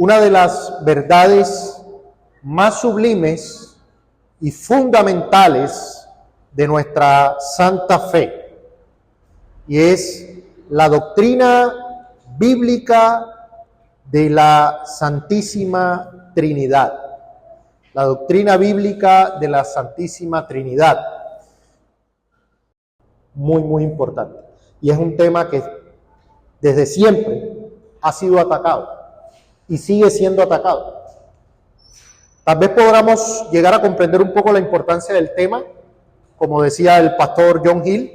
una de las verdades más sublimes y fundamentales de nuestra santa fe, y es la doctrina bíblica de la Santísima Trinidad. La doctrina bíblica de la Santísima Trinidad. Muy, muy importante. Y es un tema que desde siempre ha sido atacado y sigue siendo atacado. Tal vez podamos llegar a comprender un poco la importancia del tema, como decía el pastor John Hill,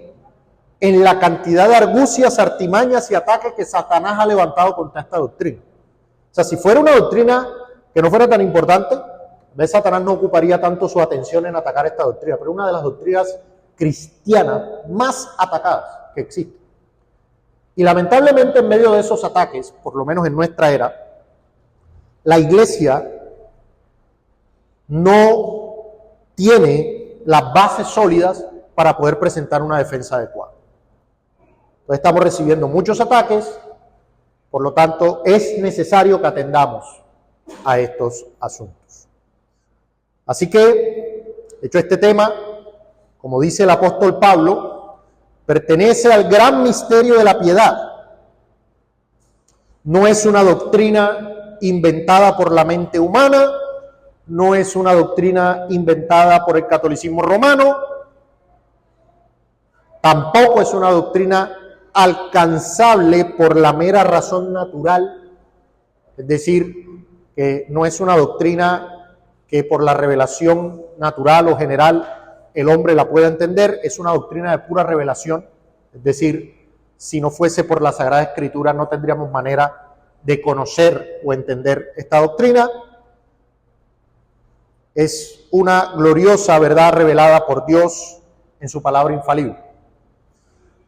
en la cantidad de argucias, artimañas y ataques que Satanás ha levantado contra esta doctrina. O sea, si fuera una doctrina que no fuera tan importante, Satanás no ocuparía tanto su atención en atacar esta doctrina, pero es una de las doctrinas cristianas más atacadas que existen. Y lamentablemente en medio de esos ataques, por lo menos en nuestra era, la iglesia no tiene las bases sólidas para poder presentar una defensa adecuada. Entonces estamos recibiendo muchos ataques, por lo tanto es necesario que atendamos a estos asuntos. Así que, hecho este tema, como dice el apóstol Pablo, pertenece al gran misterio de la piedad. No es una doctrina inventada por la mente humana, no es una doctrina inventada por el catolicismo romano, tampoco es una doctrina alcanzable por la mera razón natural, es decir, que no es una doctrina que por la revelación natural o general el hombre la pueda entender, es una doctrina de pura revelación, es decir, si no fuese por la Sagrada Escritura no tendríamos manera de conocer o entender esta doctrina. Es una gloriosa verdad revelada por Dios en su palabra infalible.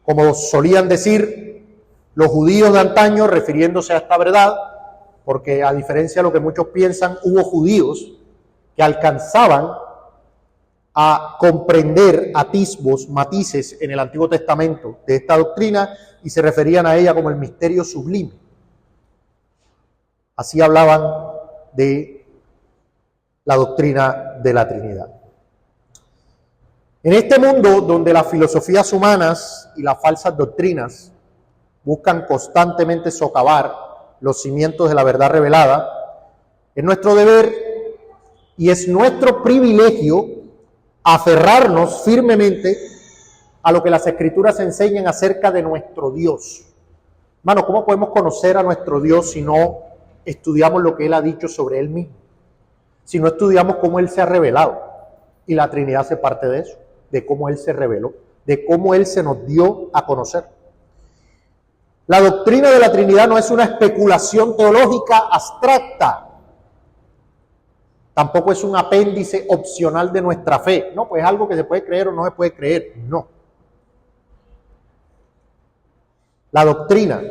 Como solían decir los judíos de antaño, refiriéndose a esta verdad, porque a diferencia de lo que muchos piensan, hubo judíos que alcanzaban a comprender atisbos, matices en el Antiguo Testamento de esta doctrina y se referían a ella como el misterio sublime. Así hablaban de la doctrina de la Trinidad. En este mundo donde las filosofías humanas y las falsas doctrinas buscan constantemente socavar los cimientos de la verdad revelada, es nuestro deber y es nuestro privilegio aferrarnos firmemente a lo que las Escrituras enseñan acerca de nuestro Dios. Hermano, ¿cómo podemos conocer a nuestro Dios si no estudiamos lo que Él ha dicho sobre Él mismo? Si no estudiamos cómo Él se ha revelado. Y la Trinidad hace parte de eso, de cómo Él se reveló, de cómo Él se nos dio a conocer. La doctrina de la Trinidad no es una especulación teológica abstracta. Tampoco es un apéndice opcional de nuestra fe. No, pues es algo que se puede creer o no se puede creer. No. La doctrina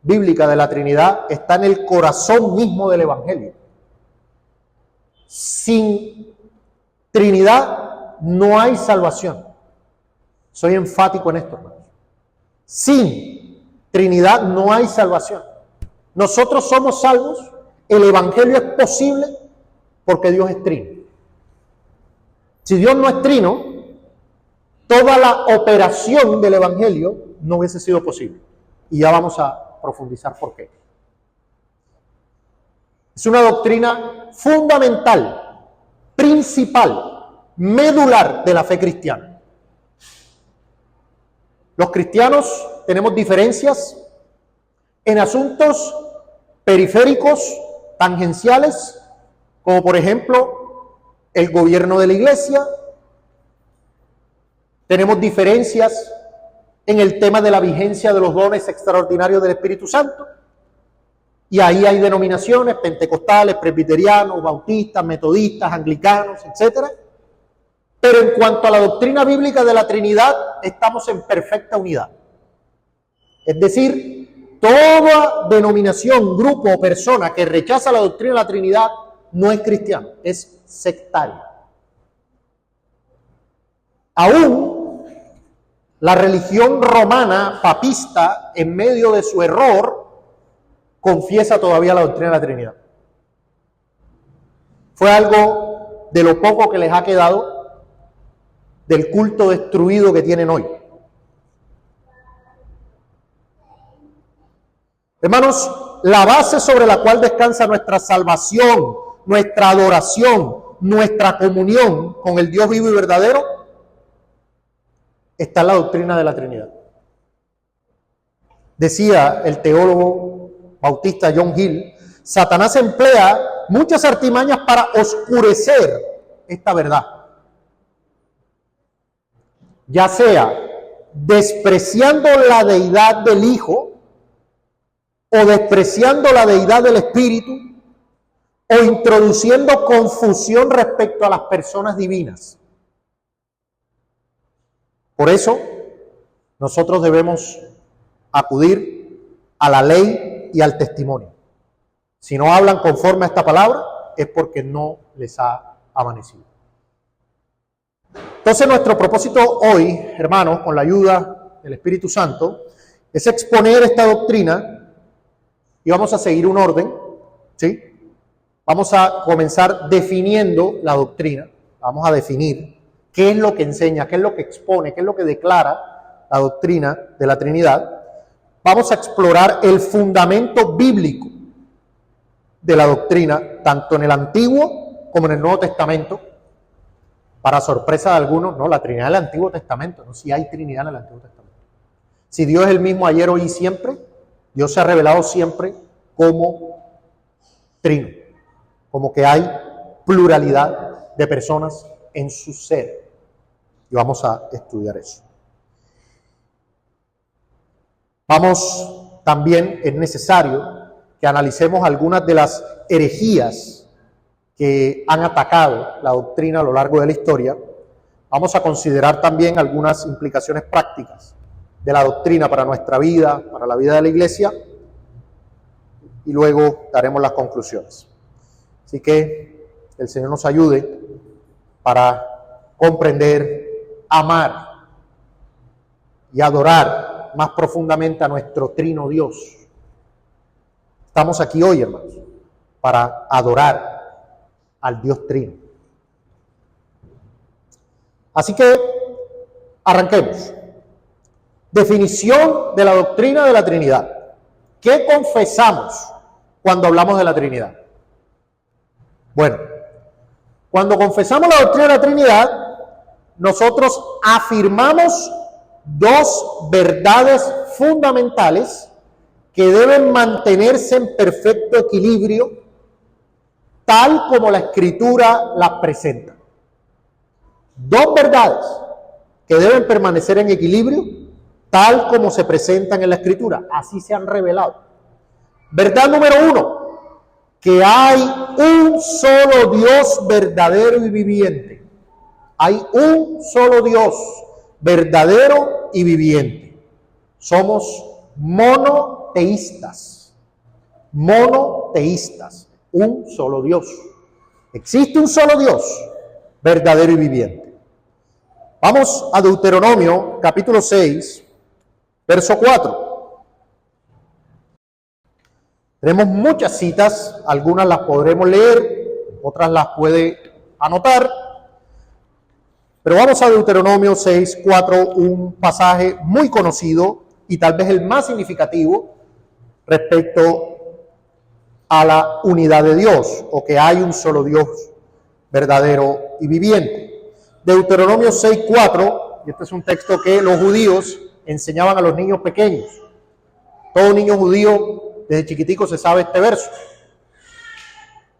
bíblica de la Trinidad está en el corazón mismo del Evangelio. Sin Trinidad no hay salvación. Soy enfático en esto, hermanos. Sin Trinidad no hay salvación. Nosotros somos salvos, el Evangelio es posible porque Dios es trino. Si Dios no es trino, toda la operación del Evangelio no hubiese sido posible. Y ya vamos a profundizar por qué. Es una doctrina fundamental, principal, medular de la fe cristiana. Los cristianos tenemos diferencias en asuntos periféricos, tangenciales, como por ejemplo el gobierno de la iglesia. Tenemos diferencias en el tema de la vigencia de los dones extraordinarios del Espíritu Santo. Y ahí hay denominaciones, pentecostales, presbiterianos, bautistas, metodistas, anglicanos, etc. Pero en cuanto a la doctrina bíblica de la Trinidad, estamos en perfecta unidad. Es decir, toda denominación, grupo o persona que rechaza la doctrina de la Trinidad no es cristiano, es sectario. Aún la religión romana papista, en medio de su error, confiesa todavía la doctrina de la Trinidad. Fue algo de lo poco que les ha quedado del culto destruido que tienen hoy. Hermanos, la base sobre la cual descansa nuestra salvación, nuestra adoración, nuestra comunión con el Dios vivo y verdadero, está en la doctrina de la Trinidad. Decía el teólogo bautista John Gill, Satanás emplea muchas artimañas para oscurecer esta verdad, ya sea despreciando la deidad del Hijo o despreciando la deidad del Espíritu o introduciendo confusión respecto a las personas divinas. Por eso, nosotros debemos acudir a la ley y al testimonio. Si no hablan conforme a esta palabra, es porque no les ha amanecido. Entonces, nuestro propósito hoy, hermanos, con la ayuda del Espíritu Santo, es exponer esta doctrina y vamos a seguir un orden, ¿sí? Vamos a comenzar definiendo la doctrina, vamos a definir qué es lo que enseña, qué es lo que expone, qué es lo que declara la doctrina de la Trinidad. Vamos a explorar el fundamento bíblico de la doctrina, tanto en el Antiguo como en el Nuevo Testamento. Para sorpresa de algunos, no, la Trinidad del Antiguo Testamento, no, si hay Trinidad en el Antiguo Testamento. Si Dios es el mismo ayer, hoy y siempre, Dios se ha revelado siempre como trino, como que hay pluralidad de personas en su ser. Y vamos a estudiar eso. También es necesario que analicemos algunas de las herejías que han atacado la doctrina a lo largo de la historia. Vamos a considerar también algunas implicaciones prácticas de la doctrina para nuestra vida, para la vida de la iglesia, y luego daremos las conclusiones. Así que el Señor nos ayude para comprender, amar y adorar más profundamente a nuestro trino Dios. Estamos aquí hoy, hermanos, para adorar al Dios trino. Así que arranquemos. Definición de la doctrina de la Trinidad. ¿Qué confesamos cuando hablamos de la Trinidad? Bueno, cuando confesamos la doctrina de la Trinidad, nosotros afirmamos dos verdades fundamentales que deben mantenerse en perfecto equilibrio, tal como la Escritura las presenta. Dos verdades que deben permanecer en equilibrio, tal como se presentan en la Escritura. Así se han revelado. Verdad número uno, que hay un solo Dios verdadero y viviente. Hay un solo Dios verdadero y viviente. Somos monoteístas. Monoteístas. Un solo Dios. Existe un solo Dios verdadero y viviente. Vamos a Deuteronomio capítulo 6, verso 4. Tenemos muchas citas, algunas las podremos leer, otras las puede anotar. Pero vamos a Deuteronomio 6, 4, un pasaje muy conocido y tal vez el más significativo respecto a la unidad de Dios, o que hay un solo Dios verdadero y viviente. Deuteronomio 6, 4, y este es un texto que los judíos enseñaban a los niños pequeños. Todo niño judío desde chiquitico se sabe este verso.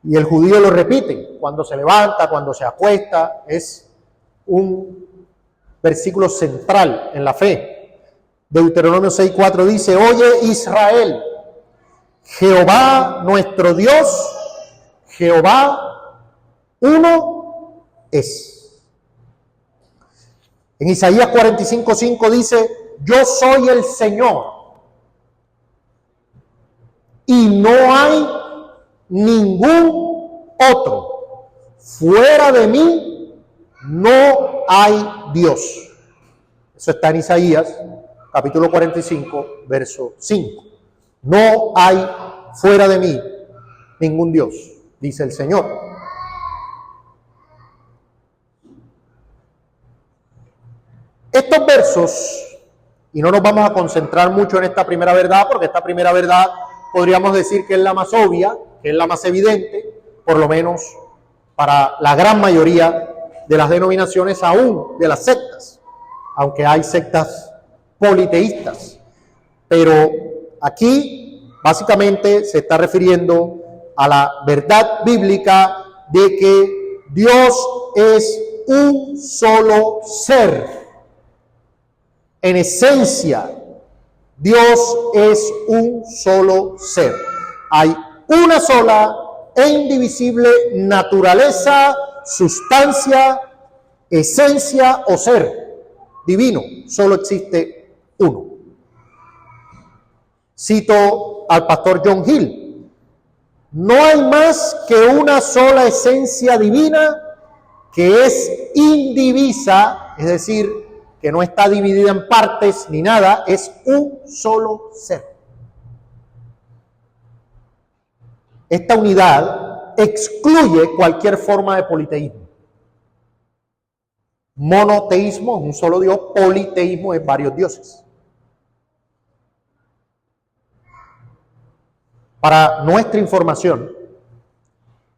Y el judío lo repite cuando se levanta, cuando se acuesta. Es un versículo central en la fe. Deuteronomio 6:4 dice: oye Israel, Jehová nuestro Dios, Jehová uno es. En Isaías 45:5 dice: yo soy el Señor y no hay ningún otro. Fuera de mí no hay Dios. Eso está en Isaías capítulo 45, verso 5. No hay fuera de mí ningún Dios, dice el Señor. Estos versos, y no nos vamos a concentrar mucho en esta primera verdad, porque esta primera verdad podríamos decir que es la más obvia, que es la más evidente, por lo menos para la gran mayoría de las denominaciones, aún de las sectas, aunque hay sectas politeístas. Pero aquí básicamente se está refiriendo a la verdad bíblica de que Dios es un solo ser. En esencia, Dios es un solo ser. Hay una sola e indivisible naturaleza, sustancia, esencia o ser divino. Solo existe uno. Cito al pastor John Hill: no hay más que una sola esencia divina que es indivisa, es decir, que no está dividida en partes ni nada, es un solo ser. Esta unidad excluye cualquier forma de politeísmo. Monoteísmo es un solo Dios, politeísmo es varios dioses. Para nuestra información,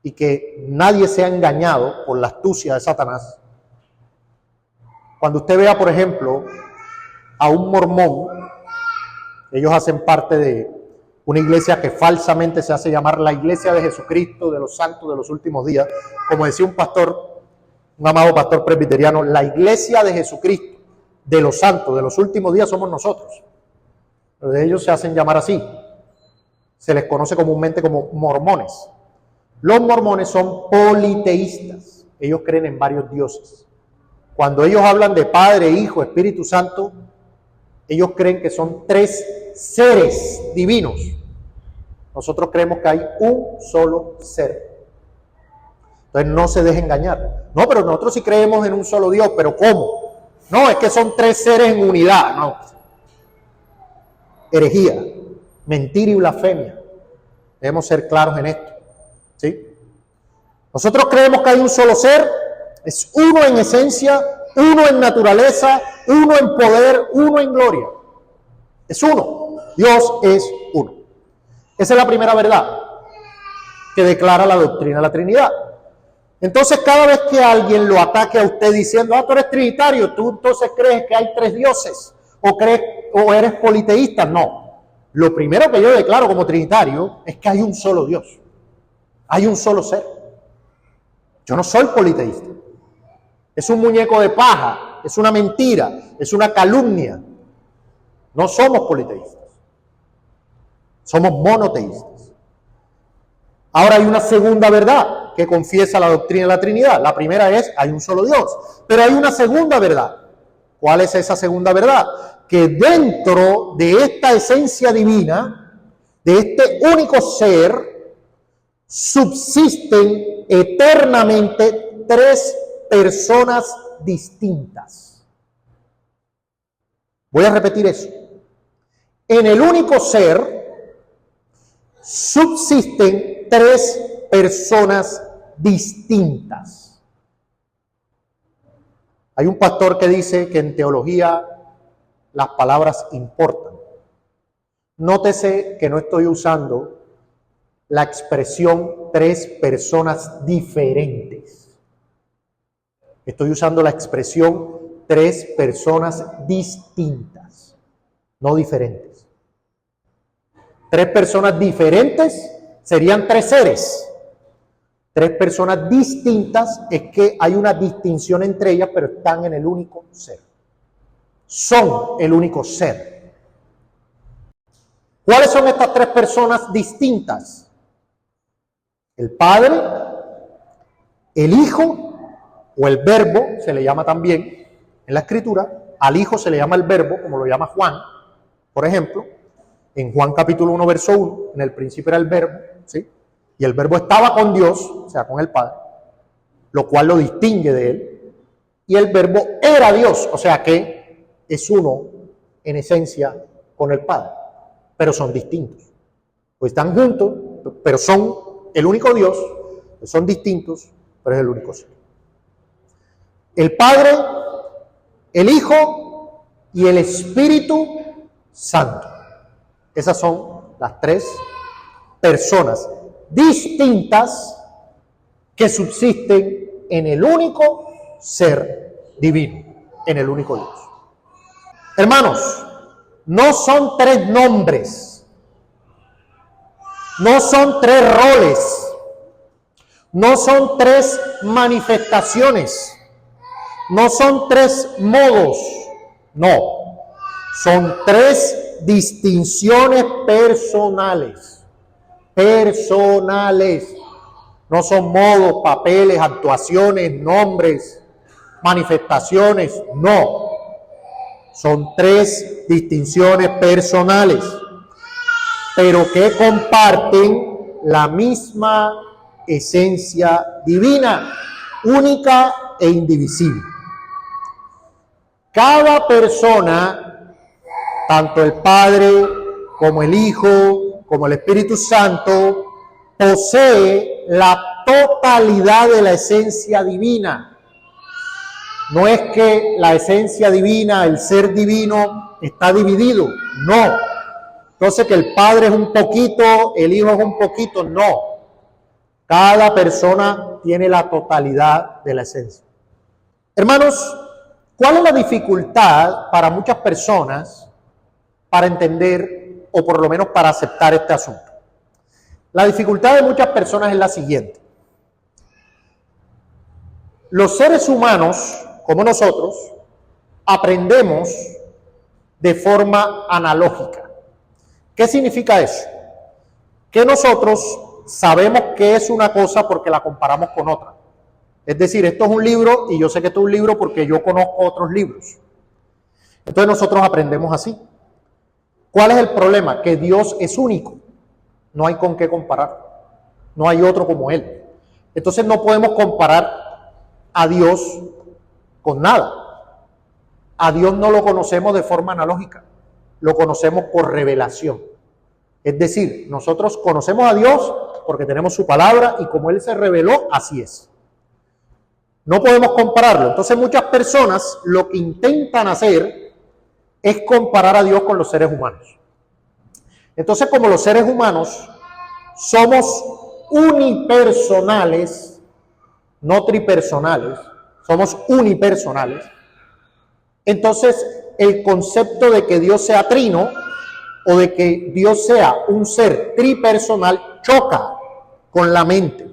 y que nadie sea engañado por la astucia de Satanás, cuando usted vea, por ejemplo, a un mormón, ellos hacen parte de una iglesia que falsamente se hace llamar la Iglesia de Jesucristo, de los santos de los últimos días. Como decía un pastor, un amado pastor presbiteriano, la Iglesia de Jesucristo, de los santos de los últimos días somos nosotros. Pero ellos se hacen llamar así. Se les conoce comúnmente como mormones. Los mormones son politeístas. Ellos creen en varios dioses. Cuando ellos hablan de Padre, Hijo, Espíritu Santo, ellos creen que son tres seres divinos. Nosotros creemos que hay un solo ser. Entonces no se deje engañar. No, pero nosotros sí creemos en un solo Dios, pero ¿cómo? No, es que son tres seres en unidad. No. Herejía, mentira y blasfemia. Debemos ser claros en esto. ¿Sí? Nosotros creemos que hay un solo ser. Es uno en esencia, uno en naturaleza, uno en poder, uno en gloria. Es uno. Dios es uno. Esa es la primera verdad que declara la doctrina de la Trinidad. Entonces, cada vez que alguien lo ataque a usted diciendo, tú eres trinitario, tú entonces crees que hay tres dioses, o eres politeísta, no. Lo primero que yo declaro como trinitario es que hay un solo Dios. Hay un solo ser. Yo no soy politeísta. Es un muñeco de paja, es una mentira, es una calumnia. No somos politeístas. Somos monoteístas. Ahora hay una segunda verdad que confiesa la doctrina de la Trinidad. La primera es, hay un solo Dios. Pero hay una segunda verdad. ¿Cuál es esa segunda verdad? Que dentro de esta esencia divina, de este único ser, subsisten eternamente tres personas distintas. Voy a repetir eso. En el único ser subsisten tres personas distintas. Hay un pastor que dice que en teología las palabras importan. Nótese que no estoy usando la expresión tres personas diferentes. Estoy usando la expresión tres personas distintas, no diferentes. Tres personas diferentes serían tres seres. Tres personas distintas es que hay una distinción entre ellas, pero están en el único ser. Son el único ser. ¿Cuáles son estas tres personas distintas? El Padre, el Hijo, o el Verbo, se le llama también en la Escritura. Al Hijo se le llama el Verbo, como lo llama Juan, por ejemplo. En Juan capítulo 1, verso 1, en el principio era el Verbo, ¿sí? Y el Verbo estaba con Dios, o sea, con el Padre, lo cual lo distingue de él. Y el Verbo era Dios, o sea que es uno en esencia con el Padre, pero son distintos. Pues están juntos, pero son el único Dios, son distintos, pero es el único ser. El Padre, el Hijo y el Espíritu Santo. Esas son las tres personas distintas que subsisten en el único ser divino, en el único Dios. Hermanos, no son tres nombres, no son tres roles, no son tres manifestaciones, no son tres modos, no, son tres distinciones personales, no son modos, papeles, actuaciones, nombres, manifestaciones, no, son tres distinciones personales, pero que comparten la misma esencia divina, única e indivisible. Cada persona, tanto el Padre como el Hijo, como el Espíritu Santo, posee la totalidad de la esencia divina. No es que la esencia divina, el ser divino, está dividido, no. Entonces que el Padre es un poquito, el Hijo es un poquito, no. Cada persona tiene la totalidad de la esencia. Hermanos, ¿cuál es la dificultad para muchas personas para entender o por lo menos para aceptar este asunto? La dificultad de muchas personas es la siguiente. Los seres humanos, como nosotros, aprendemos de forma analógica. ¿Qué significa eso? Que nosotros sabemos qué es una cosa porque la comparamos con otra. Es decir, esto es un libro y yo sé que esto es un libro porque yo conozco otros libros. Entonces nosotros aprendemos así. ¿Cuál es el problema? Que Dios es único. No hay con qué comparar. No hay otro como Él. Entonces no podemos comparar a Dios con nada. A Dios no lo conocemos de forma analógica. Lo conocemos por revelación. Es decir, nosotros conocemos a Dios porque tenemos su palabra y como Él se reveló, así es. No podemos compararlo. Entonces muchas personas lo que intentan hacer es comparar a Dios con los seres humanos. Entonces, como los seres humanos somos unipersonales, no tripersonales, somos unipersonales, entonces el concepto de que Dios sea trino o de que Dios sea un ser tripersonal choca con la mente,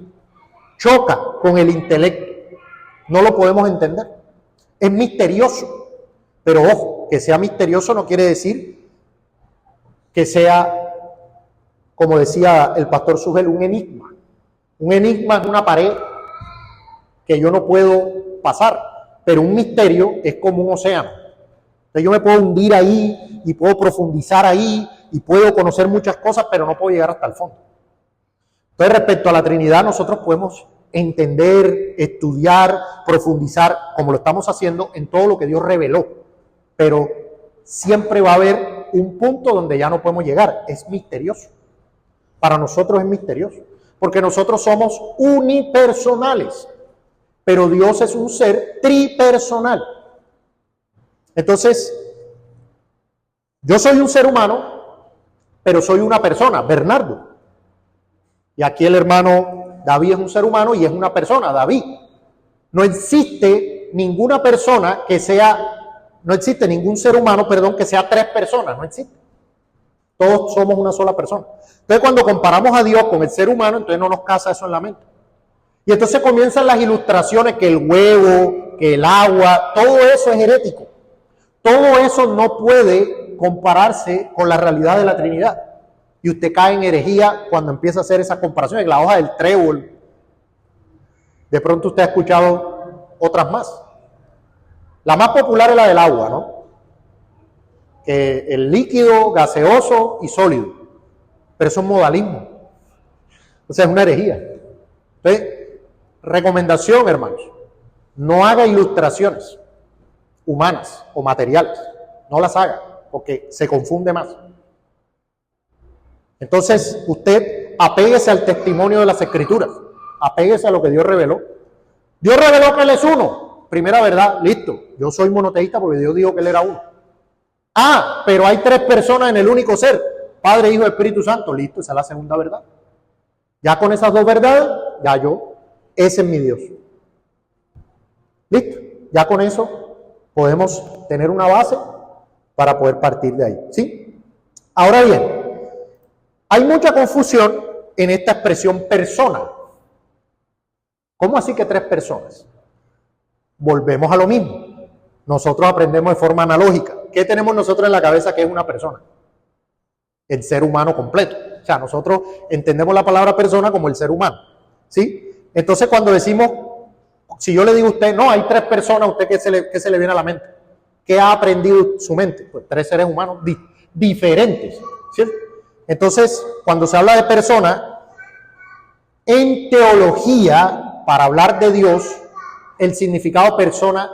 choca con el intelecto. No lo podemos entender. Es misterioso. Pero ojo, que sea misterioso no quiere decir que sea, como decía el pastor Sugel, un enigma. Un enigma es una pared que yo no puedo pasar, pero un misterio es como un océano. Entonces yo me puedo hundir ahí y puedo profundizar ahí y puedo conocer muchas cosas, pero no puedo llegar hasta el fondo. Entonces, respecto a la Trinidad, nosotros podemos entender, estudiar, profundizar, como lo estamos haciendo en todo lo que Dios reveló, pero siempre va a haber un punto donde ya no podemos llegar. Es misterioso. Para nosotros es misterioso, porque nosotros somos unipersonales, pero Dios es un ser tripersonal. Entonces, yo soy un ser humano, pero soy una persona, Bernardo. Y aquí el hermano David es un ser humano y es una persona, David. No existe ninguna persona que sea, no existe ningún ser humano, perdón, que sea tres personas, no existe. Todos somos una sola persona. Entonces, cuando comparamos a Dios con el ser humano, entonces no nos casa eso en la mente. Y entonces comienzan las ilustraciones que el huevo, que el agua, todo eso es herético. Todo eso no puede compararse con la realidad de la Trinidad. Y usted cae en herejía cuando empieza a hacer esa comparación. En la hoja del trébol, de pronto usted ha escuchado otras más. La más popular es la del agua, ¿no? Que el líquido, gaseoso y sólido. Pero eso es modalismo. O sea, es una herejía. Entonces, recomendación, hermanos, no haga ilustraciones humanas o materiales. No las haga, porque se confunde más. Entonces, usted apéguese al testimonio de las Escrituras, apéguese a lo que Dios reveló. Dios reveló que Él es uno, primera verdad, listo. Yo soy monoteísta porque Dios dijo que Él era uno. Ah, pero hay tres personas en el único ser, Padre, Hijo y Espíritu Santo, listo, esa es la segunda verdad. Ya con esas dos verdades, ese es mi Dios. Listo, ya con eso podemos tener una base para poder partir de ahí, ¿sí? Ahora bien, hay mucha confusión en esta expresión persona. ¿Cómo así que tres personas? Volvemos a lo mismo. Nosotros aprendemos de forma analógica. ¿Qué tenemos nosotros en la cabeza que es una persona? El ser humano completo. O sea, nosotros entendemos la palabra persona como el ser humano, ¿sí? Entonces, cuando decimos, si yo le digo a usted, no, hay tres personas, ¿a usted qué se le viene a la mente? ¿Qué ha aprendido su mente? Pues tres seres humanos diferentes, ¿cierto? Entonces, cuando se habla de persona, en teología, para hablar de Dios, el significado persona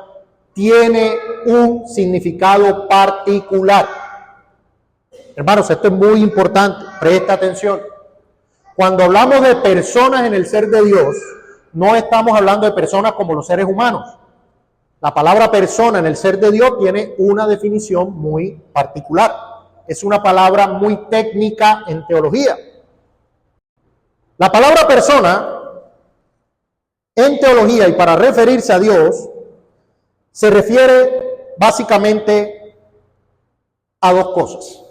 tiene un significado particular. Hermanos, esto es muy importante, presta atención. Cuando hablamos de personas en el ser de Dios, no estamos hablando de personas como los seres humanos. La palabra persona en el ser de Dios tiene una definición muy particular. Es una palabra muy técnica en teología. La palabra persona en teología y para referirse a Dios se refiere básicamente a dos cosas.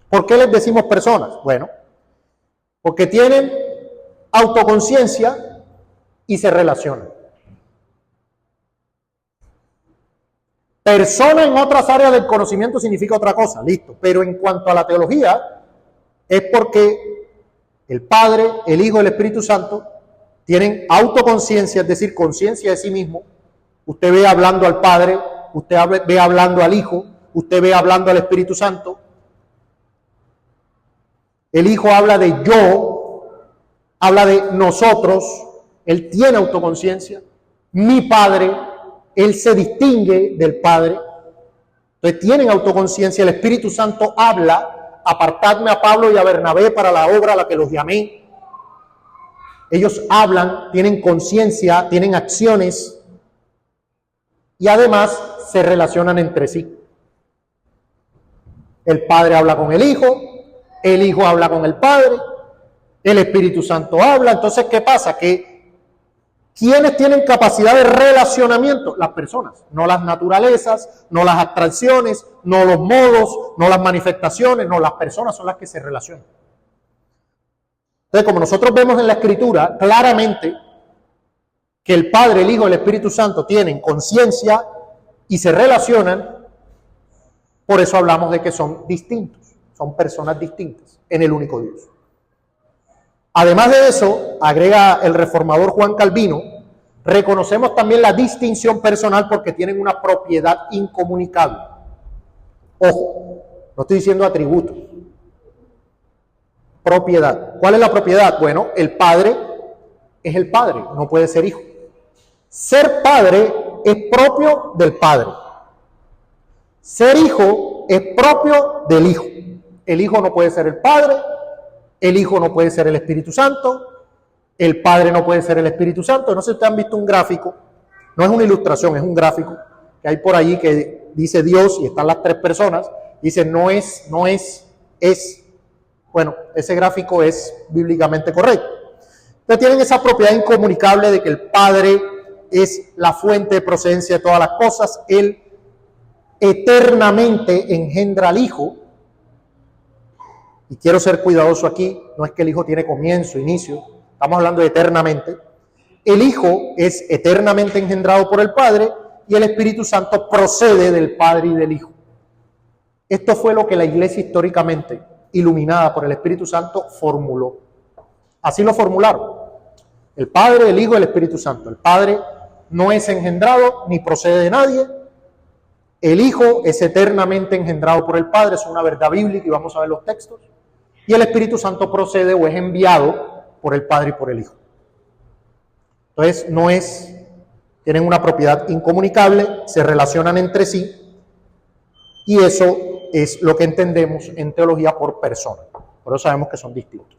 ¿Por qué les decimos personas? Bueno, porque tienen autoconciencia y se relacionan. Persona en otras áreas del conocimiento significa otra cosa, listo. Pero en cuanto a la teología, es porque el Padre, el Hijo y el Espíritu Santo tienen autoconciencia, es decir, conciencia de sí mismo. Usted ve hablando al Padre, usted ve hablando al Hijo, usted ve hablando al Espíritu Santo. El Hijo habla de yo, habla de nosotros, Él tiene autoconciencia. Mi Padre, Él se distingue del Padre. Entonces tienen autoconciencia. El Espíritu Santo habla, apartadme a Pablo y a Bernabé para la obra a la que los llamé. Ellos hablan, tienen conciencia, tienen acciones y además se relacionan entre sí. El Padre habla con el Hijo habla con el Padre, el Espíritu Santo habla. Entonces, ¿qué pasa? Que ¿quiénes tienen capacidad de relacionamiento? Las personas, no las naturalezas, no las abstracciones, no los modos, no las manifestaciones, no, las personas son las que se relacionan. Entonces, como nosotros vemos en la Escritura, claramente que el Padre, el Hijo y el Espíritu Santo tienen conciencia y se relacionan, por eso hablamos de que son distintos, son personas distintas en el único Dios. Además de eso, agrega el reformador Juan Calvino, reconocemos también la distinción personal porque tienen una propiedad incomunicable. Ojo, no estoy diciendo atributo. Propiedad. ¿Cuál es la propiedad? Bueno, el Padre es el Padre, no puede ser hijo. Ser Padre es propio del Padre. Ser hijo es propio del Hijo. El Hijo no puede ser el Padre, el Hijo no puede ser el Espíritu Santo, el Padre no puede ser el Espíritu Santo. No sé si ustedes han visto un gráfico, no es una ilustración, es un gráfico que hay por allí que dice Dios y están las tres personas, dice no es. Bueno, ese gráfico es bíblicamente correcto. Entonces tienen esa propiedad incomunicable de que el Padre es la fuente de procedencia de todas las cosas, Él eternamente engendra al Hijo. Y quiero ser cuidadoso aquí, no es que el Hijo tiene comienzo, inicio, estamos hablando de eternamente. El Hijo es eternamente engendrado por el Padre y el Espíritu Santo procede del Padre y del Hijo. Esto fue lo que la Iglesia históricamente, iluminada por el Espíritu Santo, formuló. Así lo formularon. El Padre, el Hijo y el Espíritu Santo. El Padre no es engendrado ni procede de nadie. El Hijo es eternamente engendrado por el Padre, es una verdad bíblica y vamos a ver los textos. Y el Espíritu Santo procede o es enviado por el Padre y por el Hijo. Entonces tienen una propiedad incomunicable, se relacionan entre sí y eso es lo que entendemos en teología por persona. Por eso sabemos que son distintos.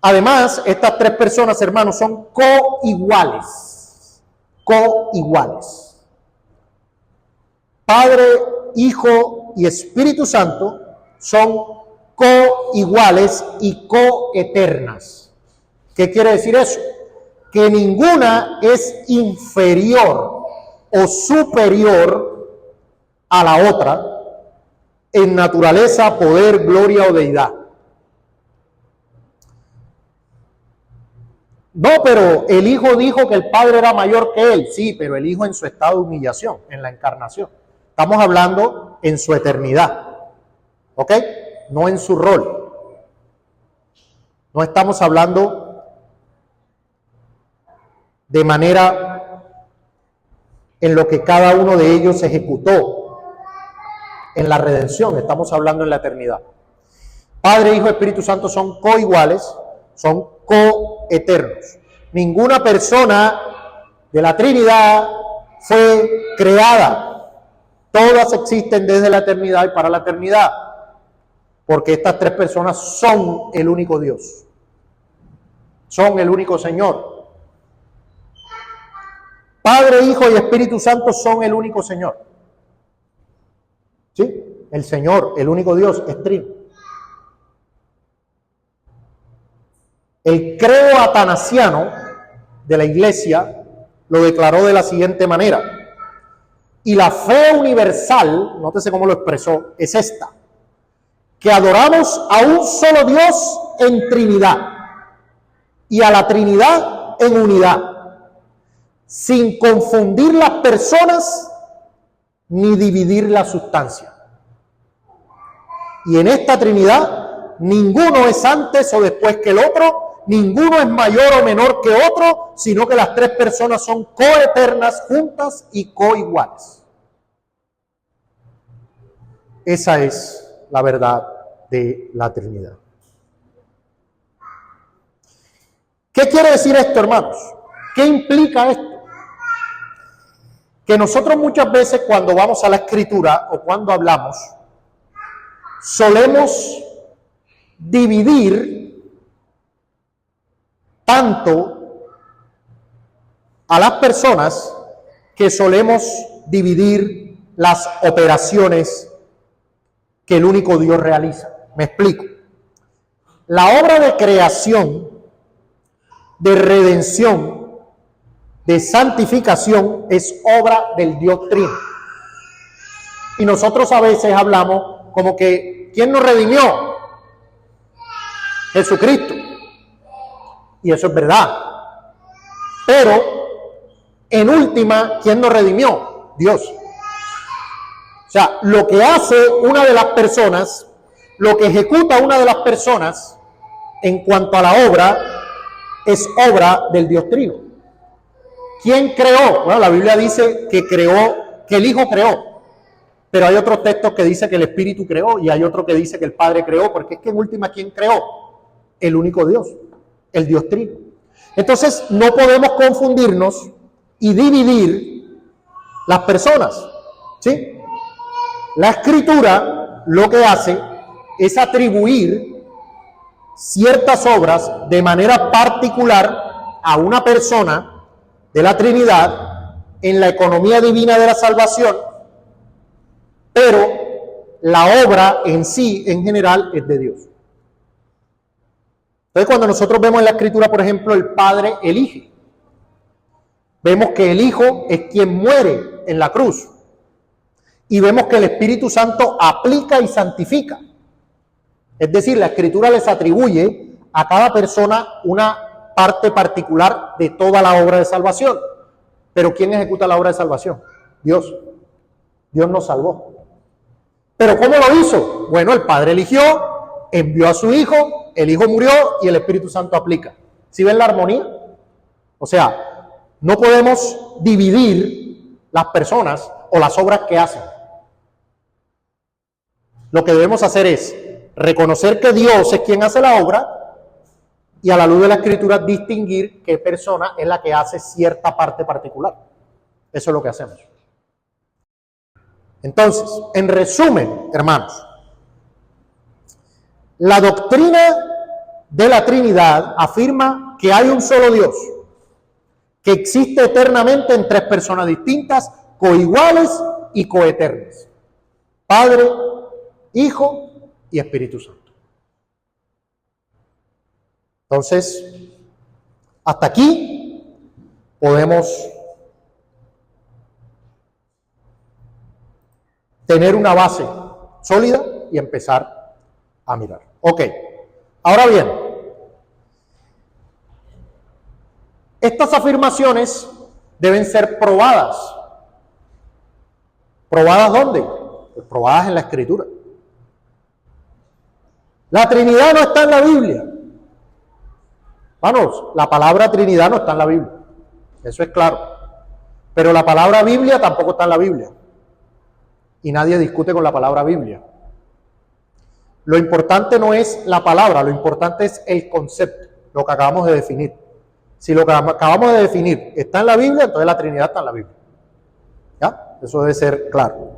Además, estas tres personas, hermanos, son coiguales. Coiguales. Padre, Hijo y Espíritu Santo son coiguales y coeternas. ¿Qué quiere decir eso? Que ninguna es inferior o superior a la otra en naturaleza, poder, gloria o deidad. No, pero el Hijo dijo que el Padre era mayor que él. Sí, pero el Hijo en su estado de humillación, en la encarnación. Estamos hablando en su eternidad. ¿Ok? No en su rol. No estamos hablando de manera en lo que cada uno de ellos ejecutó en la redención. Estamos hablando en la eternidad. Padre, Hijo, Espíritu Santo son coiguales, son coeternos. Ninguna persona de la Trinidad fue creada. Todas existen desde la eternidad y para la eternidad. Porque estas tres personas son el único Dios. Son el único Señor. Padre, Hijo y Espíritu Santo son el único Señor. ¿Sí? El Señor, el único Dios, es trino. El credo atanasiano de la Iglesia lo declaró de la siguiente manera. Y la fe universal, nótese cómo lo expresó, es esta: que adoramos a un solo Dios en Trinidad y a la Trinidad en unidad, sin confundir las personas ni dividir la sustancia. Y en esta Trinidad ninguno es antes o después que el otro, ninguno es mayor o menor que otro, sino que las tres personas son coeternas, juntas y coiguales. Esa es la verdad de la Trinidad. ¿Qué quiere decir esto, hermanos? ¿Qué implica esto? Que nosotros muchas veces cuando vamos a la Escritura o cuando hablamos, solemos dividir tanto a las personas que solemos dividir las operaciones que el único Dios realiza. Me explico. La obra de creación, de redención, de santificación es obra del Dios Trino. Y nosotros a veces hablamos como que ¿quién nos redimió? Jesucristo. Y eso es verdad. Pero en última, ¿quién nos redimió? Dios. O sea, lo que hace una de las personas, lo que ejecuta una de las personas en cuanto a la obra, es obra del Dios Trino. ¿Quién creó? Bueno, la Biblia dice que creó, que el Hijo creó. Pero hay otros textos que dice que el Espíritu creó y hay otro que dice que el Padre creó, porque es que en última, ¿quién creó? El único Dios, el Dios Trino. Entonces, no podemos confundirnos y dividir las personas, ¿sí? La Escritura lo que hace es atribuir ciertas obras de manera particular a una persona de la Trinidad en la economía divina de la salvación, pero la obra en sí, en general, es de Dios. Entonces, cuando nosotros vemos en la Escritura, por ejemplo, el Padre elige, vemos que el Hijo es quien muere en la cruz. Y vemos que el Espíritu Santo aplica y santifica. Es decir, la Escritura les atribuye a cada persona una parte particular de toda la obra de salvación. Pero ¿quién ejecuta la obra de salvación? Dios. Dios nos salvó. ¿Pero cómo lo hizo? Bueno, el Padre eligió, envió a su Hijo, el Hijo murió y el Espíritu Santo aplica. ¿Sí ven la armonía? O sea, no podemos dividir las personas o las obras que hacen. Lo que debemos hacer es reconocer que Dios es quien hace la obra y a la luz de la Escritura distinguir qué persona es la que hace cierta parte particular. Eso es lo que hacemos. Entonces, en resumen, hermanos, La doctrina de la Trinidad afirma que hay un solo Dios, que existe eternamente en tres personas distintas, coiguales y coeternas: Padre, Hijo y Espíritu Santo. Entonces, hasta aquí podemos tener una base sólida y empezar a mirar. Ok, ahora bien, estas afirmaciones deben ser probadas. ¿Probadas dónde? Pues probadas en la Escritura. La Trinidad no está en la Biblia. Hermanos, la palabra Trinidad no está en la Biblia. Eso es claro. Pero la palabra Biblia tampoco está en la Biblia. Y nadie discute con la palabra Biblia. Lo importante no es la palabra, lo importante es el concepto, lo que acabamos de definir. Si lo que acabamos de definir está en la Biblia, entonces la Trinidad está en la Biblia. ¿Ya? Eso debe ser claro.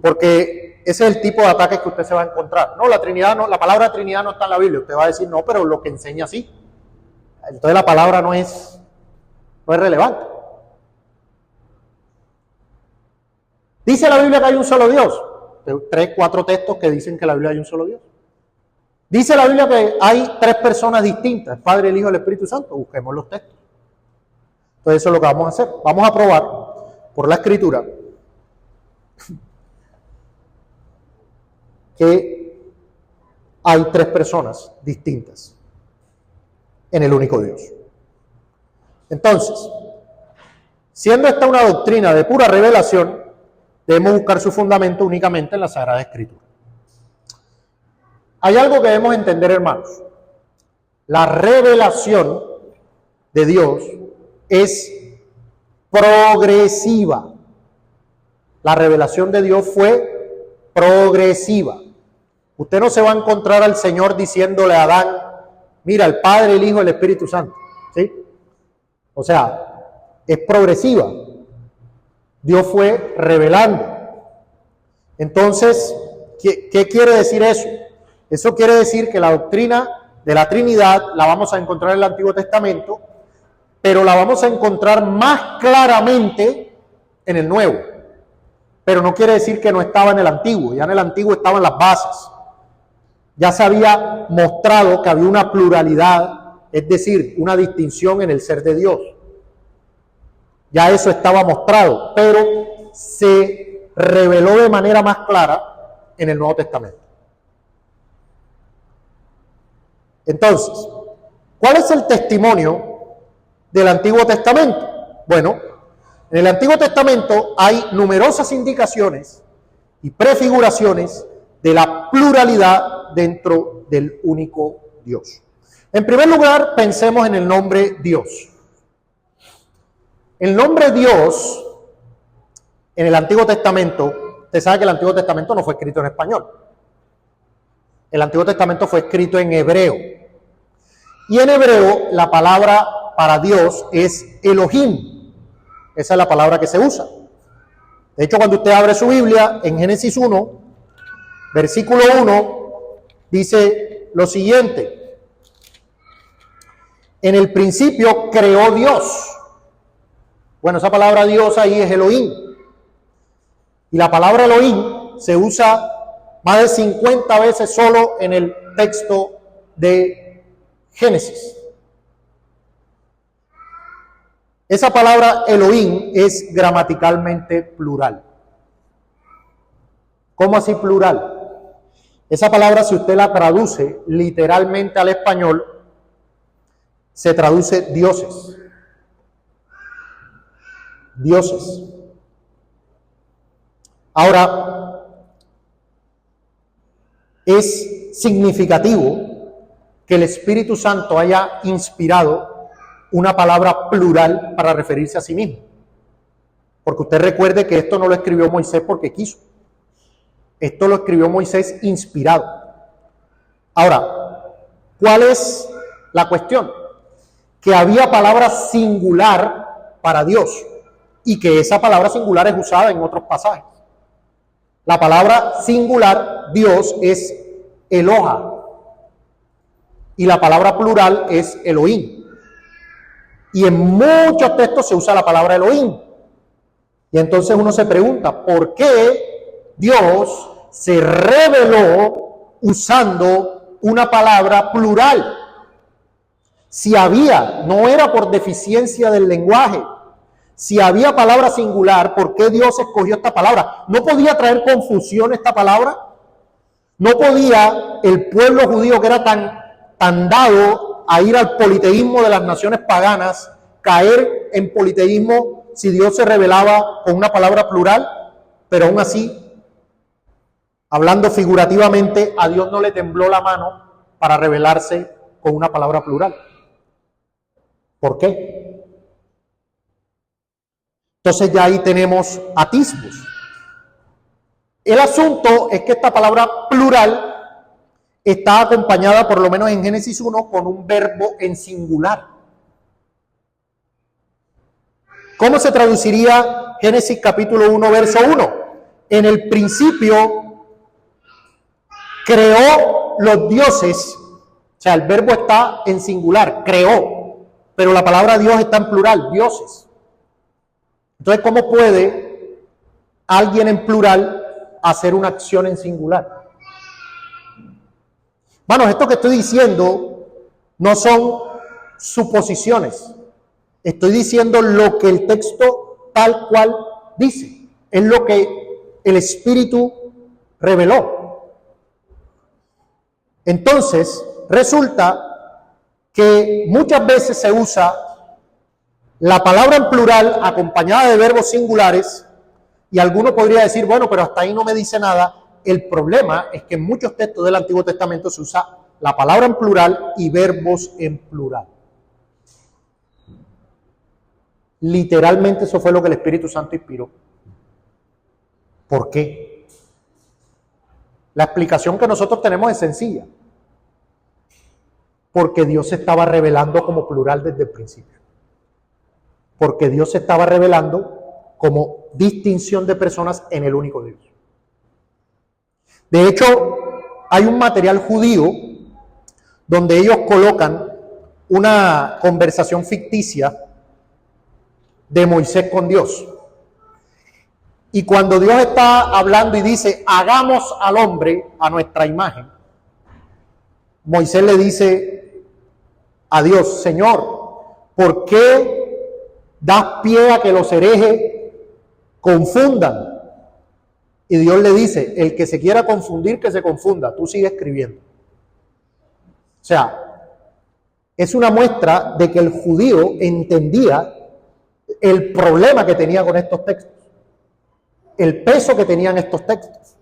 Porque ese es el tipo de ataques que usted se va a encontrar. No, la Trinidad no, la palabra Trinidad no está en la Biblia. Usted va a decir, no, pero lo que enseña sí. Entonces la palabra no es relevante. ¿Dice la Biblia que hay un solo Dios? 3, 4 textos que dicen que en la Biblia hay un solo Dios. ¿Dice la Biblia que hay tres personas distintas, el Padre, el Hijo y el Espíritu Santo? Busquemos los textos. Entonces eso es lo que vamos a hacer. Vamos a probar por la Escritura que hay tres personas distintas en el único Dios. Entonces, siendo esta una doctrina de pura revelación, debemos buscar su fundamento únicamente en la Sagrada Escritura. Hay algo que debemos entender, hermanos. La revelación de Dios es progresiva. La revelación de Dios fue progresiva. Usted no se va a encontrar al Señor diciéndole a Adán, mira, el Padre, el Hijo y el Espíritu Santo. ¿Sí? O sea, es progresiva. Dios fue revelando. Entonces, ¿qué quiere decir eso? Eso quiere decir que la doctrina de la Trinidad la vamos a encontrar en el Antiguo Testamento, pero la vamos a encontrar más claramente en el Nuevo. Pero no quiere decir que no estaba en el Antiguo. Ya en el Antiguo estaban las bases. Ya se había mostrado que había una pluralidad, es decir, una distinción en el ser de Dios. Ya eso estaba mostrado, pero se reveló de manera más clara en el Nuevo Testamento. Entonces, ¿cuál es el testimonio del Antiguo Testamento? Bueno, en el Antiguo Testamento hay numerosas indicaciones y prefiguraciones de la pluralidad dentro del único Dios. En primer lugar, pensemos en el nombre Dios. El nombre Dios en el Antiguo Testamento, usted sabe que el Antiguo Testamento no fue escrito en español. El Antiguo Testamento fue escrito en hebreo. Y en hebreo la palabra para Dios es Elohim. Esa es la palabra que se usa. De hecho, cuando usted abre su Biblia, en Génesis 1, versículo 1, dice lo siguiente. En el principio creó Dios. Bueno, esa palabra Dios ahí es Elohim. Y la palabra Elohim se usa más de 50 veces solo en el texto de Génesis. Esa palabra Elohim es gramaticalmente plural. ¿Cómo así plural? Esa palabra, si usted la traduce literalmente al español, se traduce dioses. Dioses. Ahora, es significativo que el Espíritu Santo haya inspirado una palabra plural para referirse a sí mismo. Porque usted recuerde que esto no lo escribió Moisés porque quiso. Esto lo escribió Moisés inspirado. Ahora, ¿cuál es la cuestión? Que había palabra singular para Dios y que esa palabra singular es usada en otros pasajes. La palabra singular, Dios, es Eloha. Y la palabra plural es Elohim. Y en muchos textos se usa la palabra Elohim. Y entonces uno se pregunta, ¿por qué Dios se reveló usando una palabra plural? Si había, no era por deficiencia del lenguaje. Si había palabra singular, ¿por qué Dios escogió esta palabra? ¿No podía traer confusión esta palabra? ¿No podía el pueblo judío, que era tan dado a ir al politeísmo de las naciones paganas, caer en politeísmo si Dios se revelaba con una palabra plural? Pero aún así, hablando figurativamente, a Dios no le tembló la mano para revelarse con una palabra plural. ¿Por qué? Entonces ya ahí tenemos atisbos. El asunto es que esta palabra plural está acompañada, por lo menos en Génesis 1, con un verbo en singular. ¿Cómo se traduciría Génesis capítulo 1, verso 1? En el principio creó los dioses, o sea, el verbo está en singular, creó, pero la palabra Dios está en plural, dioses. Entonces, ¿cómo puede alguien en plural hacer una acción en singular? Bueno, esto que estoy diciendo no son suposiciones. Estoy diciendo lo que el texto tal cual dice. Es lo que el Espíritu reveló. Entonces, resulta que muchas veces se usa la palabra en plural acompañada de verbos singulares, y alguno podría decir, bueno, pero hasta ahí no me dice nada. El problema es que en muchos textos del Antiguo Testamento se usa la palabra en plural y verbos en plural. Literalmente eso fue lo que el Espíritu Santo inspiró. ¿Por qué? La explicación que nosotros tenemos es sencilla. Porque Dios se estaba revelando como plural desde el principio. Porque Dios se estaba revelando como distinción de personas en el único Dios. De hecho, hay un material judío donde ellos colocan una conversación ficticia de Moisés con Dios. Y cuando Dios está hablando y dice, hagamos al hombre a nuestra imagen, Moisés le dice a Dios, Señor, ¿por qué das pie a que los herejes confundan? Y Dios le dice, el que se quiera confundir, que se confunda, tú sigue escribiendo. O sea, es una muestra de que el judío entendía el problema que tenía con estos textos, el peso que tenían estos textos.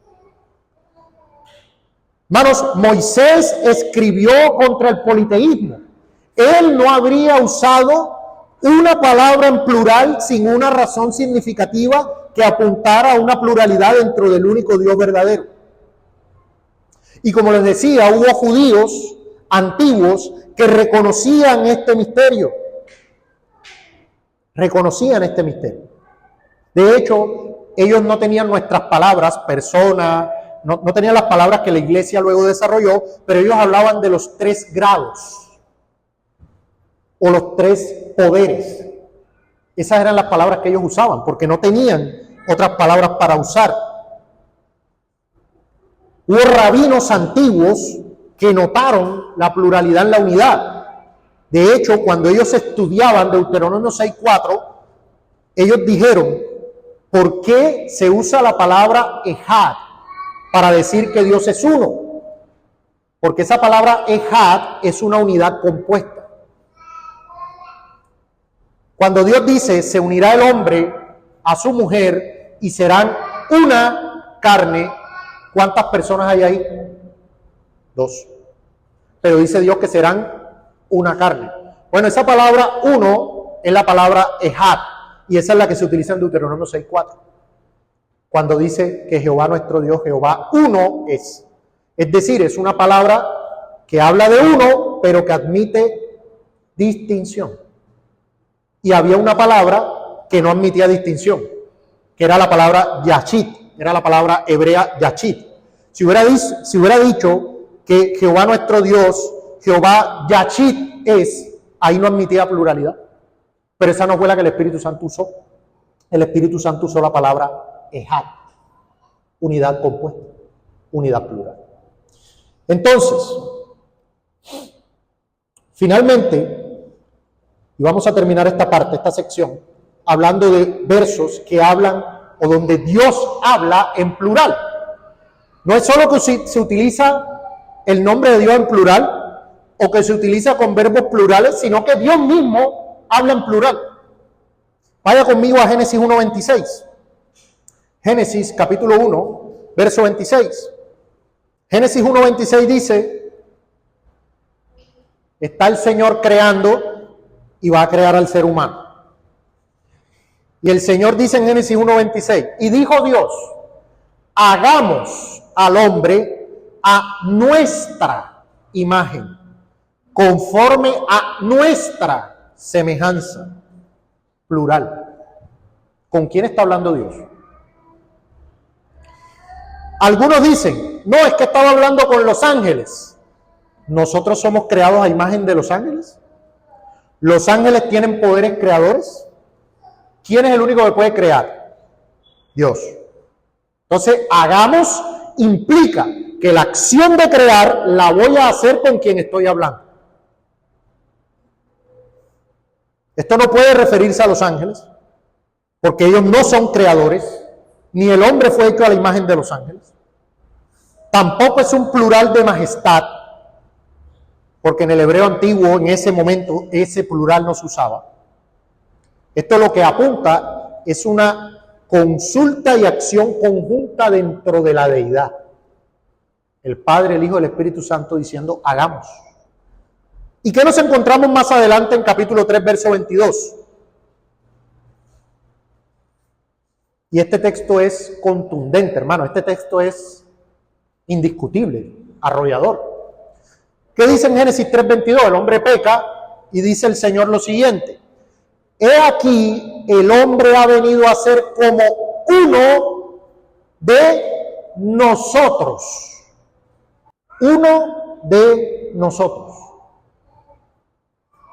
Hermanos, Moisés escribió contra el politeísmo. Él no habría usado una palabra en plural sin una razón significativa que apuntara a una pluralidad dentro del único Dios verdadero. Y como les decía, hubo judíos antiguos que reconocían este misterio. Reconocían este misterio. De hecho, ellos no tenían nuestras palabras, persona, no tenían las palabras que la iglesia luego desarrolló, pero ellos hablaban de los 3 grados o los 3 poderes. Esas eran las palabras que ellos usaban, porque no tenían otras palabras para usar. Hubo rabinos antiguos que notaron la pluralidad en la unidad. De hecho, cuando ellos estudiaban Deuteronomio 6:4, ellos dijeron, ¿por qué se usa la palabra Ejad para decir que Dios es uno? Porque esa palabra Ejad es una unidad compuesta. Cuando Dios dice, se unirá el hombre a su mujer y serán una carne, ¿cuántas personas hay ahí? 2. Pero dice Dios que serán una carne. Bueno, esa palabra uno es la palabra Ejad, y esa es la que se utiliza en Deuteronomio 6:4. Cuando dice que Jehová nuestro Dios, Jehová uno es. Es decir, es una palabra que habla de uno, pero que admite distinción. Y había una palabra que no admitía distinción, que era la palabra Yachit, era la palabra hebrea Yachit. Si hubiera dicho que Jehová nuestro Dios, Jehová Yachit es, ahí no admitía pluralidad. Pero esa no fue la que el Espíritu Santo usó. El Espíritu Santo usó la palabra Ejad, unidad compuesta, unidad plural. Entonces, finalmente, y vamos a terminar esta parte, esta sección, hablando de versos que hablan o donde Dios habla en plural. No es solo que se utiliza el nombre de Dios en plural o que se utiliza con verbos plurales, sino que Dios mismo habla en plural. Vaya conmigo a Génesis 1:26. Génesis capítulo 1, verso 26. Génesis 1:26 dice, está el Señor creando y va a crear al ser humano. Y el Señor dice en Génesis 1:26, y dijo Dios, hagamos al hombre a nuestra imagen, conforme a nuestra semejanza. Plural. ¿Con quién está hablando Dios? Algunos dicen, no, es que estaba hablando con los ángeles. ¿Nosotros somos creados a imagen de los ángeles? ¿Los ángeles tienen poderes creadores? ¿Quién es el único que puede crear? Dios. Entonces, hagamos implica que la acción de crear la voy a hacer con quien estoy hablando. Esto no puede referirse a los ángeles, porque ellos no son creadores, ni el hombre fue hecho a la imagen de los ángeles. Tampoco es un plural de majestad, porque en el hebreo antiguo, en ese momento, ese plural no se usaba. Esto lo que apunta es una consulta y acción conjunta dentro de la deidad. El Padre, el Hijo y el Espíritu Santo diciendo, hagamos. ¿Y qué nos encontramos más adelante en capítulo 3, verso 22? Y este texto es contundente, hermano. Este texto es indiscutible, arrollador. ¿Qué dice en Génesis 3:22? El hombre peca y dice el Señor lo siguiente. He aquí, el hombre ha venido a ser como uno de nosotros. Uno de nosotros.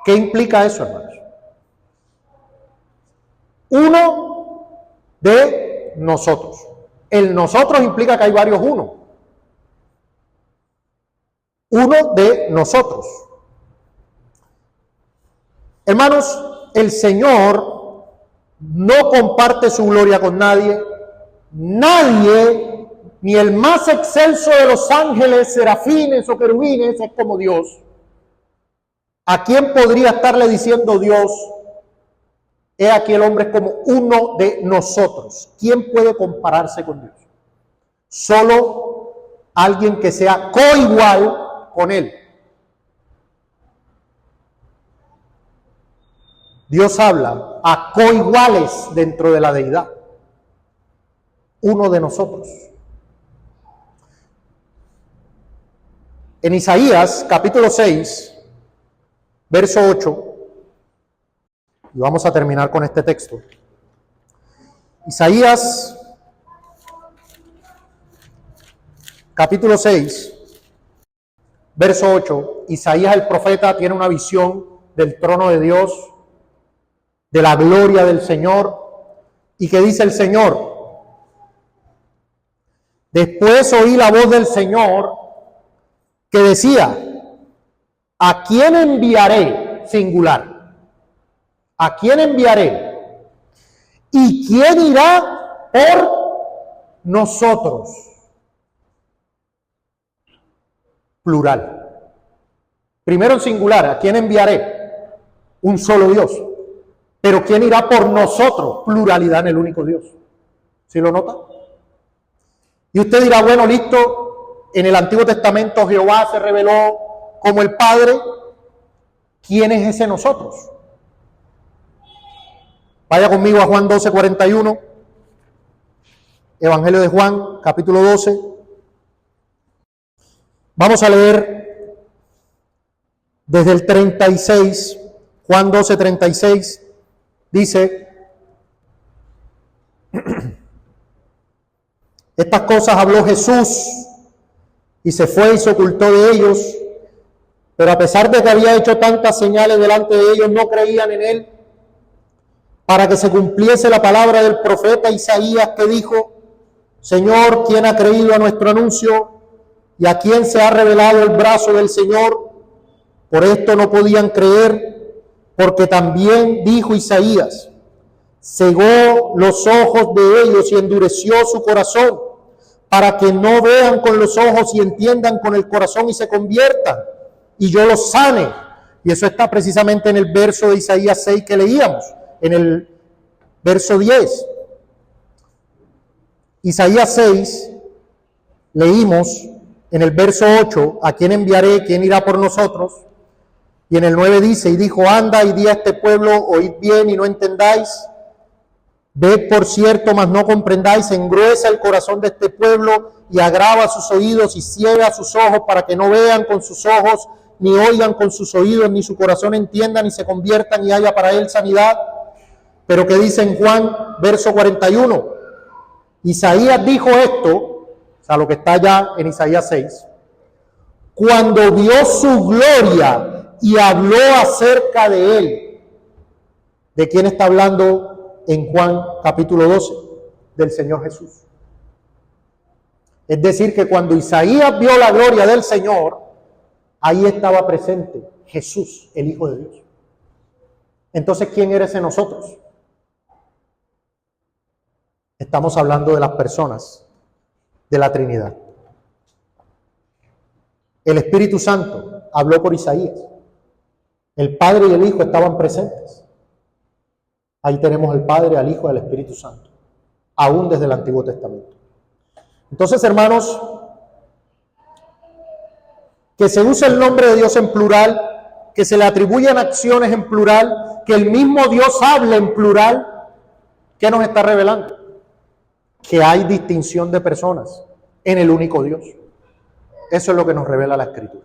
¿Qué implica eso, hermanos? Uno de nosotros. El nosotros implica que hay varios uno. Uno de nosotros. Hermanos, el Señor no comparte su gloria con nadie. Nadie, ni el más excelso de los ángeles, serafines o querubines, es como Dios. ¿A quién podría estarle diciendo Dios, he aquí el hombre es como uno de nosotros? ¿Quién puede compararse con Dios? Solo alguien que sea coigual con Él. Dios habla a coiguales dentro de la deidad. Uno de nosotros. En Isaías, capítulo 6, verso 8, y vamos a terminar con este texto. Isaías, capítulo 6, verso 8. Isaías el profeta tiene una visión del trono de Dios, de la gloria del Señor. ¿Y qué dice el Señor? Después oí la voz del Señor que decía, ¿a quién enviaré? Singular. ¿A quién enviaré? ¿Y quién irá por nosotros? Plural. Primero en singular, ¿a quién enviaré? Un solo Dios. Pero ¿quién irá por nosotros? Pluralidad en el único Dios. ¿Sí lo nota? Y usted dirá, bueno, listo, en el Antiguo Testamento Jehová se reveló como el Padre. ¿Quién es ese nosotros? Vaya conmigo a Juan 12:41. Evangelio de Juan, capítulo 12. Vamos a leer desde el 36, Juan 12:36. Dice, estas cosas habló Jesús y se fue y se ocultó de ellos. Pero a pesar de que había hecho tantas señales delante de ellos, no creían en él, para que se cumpliese la palabra del profeta Isaías, que dijo: Señor, ¿quién ha creído a nuestro anuncio? ¿Y a quién se ha revelado el brazo del Señor? Por esto no podían creer, porque también dijo Isaías: cegó los ojos de ellos y endureció su corazón, para que no vean con los ojos y entiendan con el corazón y se conviertan, y yo los sane. Y eso está precisamente en el verso de Isaías 6 que leíamos, en el verso 10. Isaías 6, leímos en el verso 8: ¿a quién enviaré? ¿Quién irá por nosotros? Y en el 9 dice: y dijo, anda y di a este pueblo, oíd bien y no entendáis, ved por cierto, mas no comprendáis, engruesa el corazón de este pueblo y agrava sus oídos y ciega sus ojos, para que no vean con sus ojos, ni oigan con sus oídos, ni su corazón entienda, ni se conviertan y haya para él sanidad. Pero ¿qué dice en Juan, verso 41? Isaías dijo esto, o sea, lo que está allá en Isaías 6, cuando vio su gloria y habló acerca de él. ¿De quién está hablando en Juan capítulo 12? Del Señor Jesús. Es decir, que cuando Isaías vio la gloria del Señor, ahí estaba presente Jesús, el Hijo de Dios. Entonces, ¿quién eres en nosotros? Estamos hablando de las personas de la Trinidad. El Espíritu Santo habló por Isaías. El Padre y el Hijo estaban presentes. Ahí tenemos al Padre, al Hijo y al Espíritu Santo, aún desde el Antiguo Testamento. Entonces, hermanos, que se use el nombre de Dios en plural, que se le atribuyan acciones en plural, que el mismo Dios hable en plural, ¿qué nos está revelando? Que hay distinción de personas en el único Dios. Eso es lo que nos revela la Escritura.